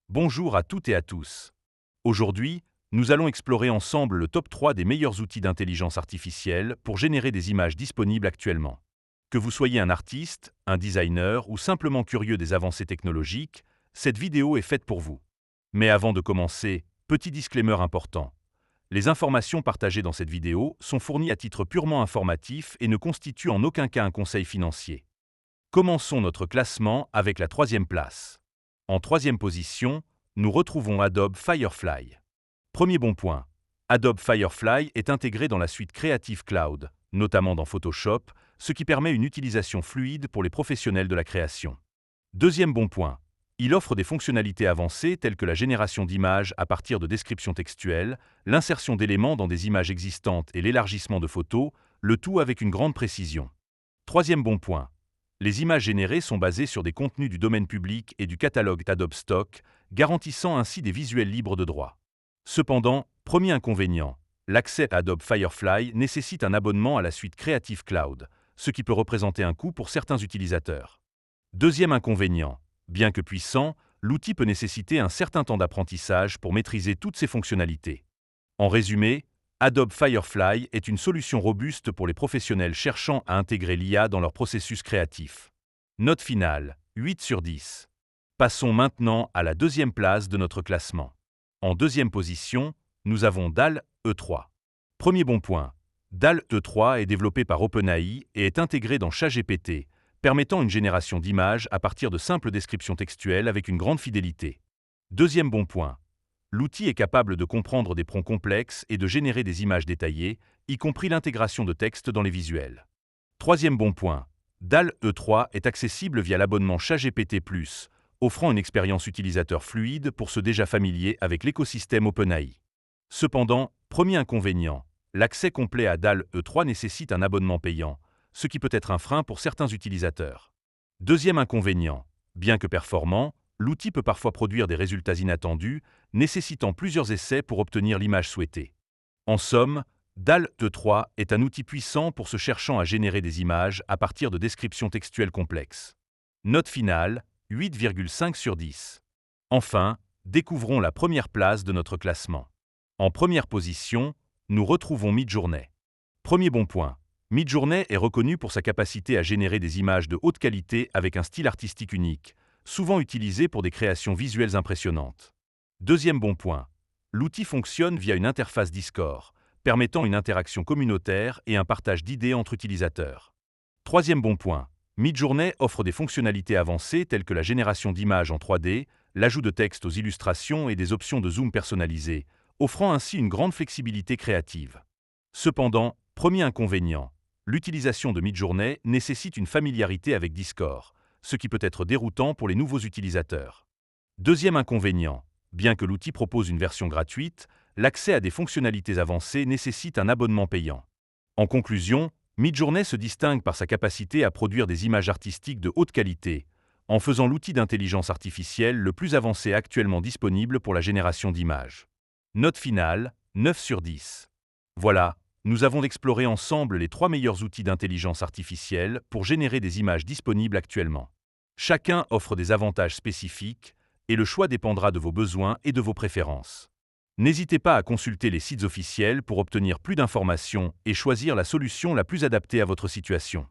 Bonjour à toutes et à tous. Aujourd'hui, nous allons explorer ensemble le top 3 des meilleurs outils d'intelligence artificielle pour générer des images disponibles actuellement. Que vous soyez un artiste, un designer ou simplement curieux des avancées technologiques, cette vidéo est faite pour vous. Mais avant de commencer, petit disclaimer important. Les informations partagées dans cette vidéo sont fournies à titre purement informatif et ne constituent en aucun cas un conseil financier. Commençons notre classement avec la troisième place. En troisième position, nous retrouvons Adobe Firefly. Premier bon point. Adobe Firefly est intégré dans la suite Creative Cloud, notamment dans Photoshop, ce qui permet une utilisation fluide pour les professionnels de la création. Deuxième bon point. Il offre des fonctionnalités avancées telles que la génération d'images à partir de descriptions textuelles, l'insertion d'éléments dans des images existantes et l'élargissement de photos, le tout avec une grande précision. Troisième bon point. Les images générées sont basées sur des contenus du domaine public et du catalogue Adobe Stock, garantissant ainsi des visuels libres de droit. Cependant, premier inconvénient, l'accès à Adobe Firefly nécessite un abonnement à la suite Creative Cloud, ce qui peut représenter un coût pour certains utilisateurs. Deuxième inconvénient, bien que puissant, l'outil peut nécessiter un certain temps d'apprentissage pour maîtriser toutes ses fonctionnalités. En résumé, Adobe Firefly est une solution robuste pour les professionnels cherchant à intégrer l'IA dans leur processus créatif. Note finale, 8 sur 10. Passons maintenant à la deuxième place de notre classement. En deuxième position, nous avons DALL-E 3. Premier bon point, DALL-E 3 est développé par OpenAI et est intégré dans ChatGPT, permettant une génération d'images à partir de simples descriptions textuelles avec une grande fidélité. Deuxième bon point, l'outil est capable de comprendre des prompts complexes et de générer des images détaillées, y compris l'intégration de textes dans les visuels. Troisième bon point, DALL-E 3 est accessible via l'abonnement ChatGPT+, offrant une expérience utilisateur fluide pour ceux déjà familiers avec l'écosystème OpenAI. Cependant, premier inconvénient, l'accès complet à DALL-E 3 nécessite un abonnement payant, ce qui peut être un frein pour certains utilisateurs. Deuxième inconvénient, bien que performant, l'outil peut parfois produire des résultats inattendus, nécessitant plusieurs essais pour obtenir l'image souhaitée. En somme, DALL-E 3 est un outil puissant pour ceux cherchant à générer des images à partir de descriptions textuelles complexes. Note finale, 8,5 sur 10. Enfin, découvrons la première place de notre classement. En première position, nous retrouvons Midjourney. Premier bon point. Midjourney est reconnu pour sa capacité à générer des images de haute qualité avec un style artistique unique, souvent utilisé pour des créations visuelles impressionnantes. Deuxième bon point. L'outil fonctionne via une interface Discord, permettant une interaction communautaire et un partage d'idées entre utilisateurs. Troisième bon point. Midjourney offre des fonctionnalités avancées telles que la génération d'images en 3D, l'ajout de texte aux illustrations et des options de zoom personnalisées, offrant ainsi une grande flexibilité créative. Cependant, premier inconvénient, l'utilisation de Midjourney nécessite une familiarité avec Discord, ce qui peut être déroutant pour les nouveaux utilisateurs. Deuxième inconvénient, bien que l'outil propose une version gratuite, l'accès à des fonctionnalités avancées nécessite un abonnement payant. En conclusion, Midjourney se distingue par sa capacité à produire des images artistiques de haute qualité, en faisant l'outil d'intelligence artificielle le plus avancé actuellement disponible pour la génération d'images. Note finale, 9 sur 10. Voilà, nous avons exploré ensemble les 3 meilleurs outils d'intelligence artificielle pour générer des images disponibles actuellement. Chacun offre des avantages spécifiques, et le choix dépendra de vos besoins et de vos préférences. N'hésitez pas à consulter les sites officiels pour obtenir plus d'informations et choisir la solution la plus adaptée à votre situation.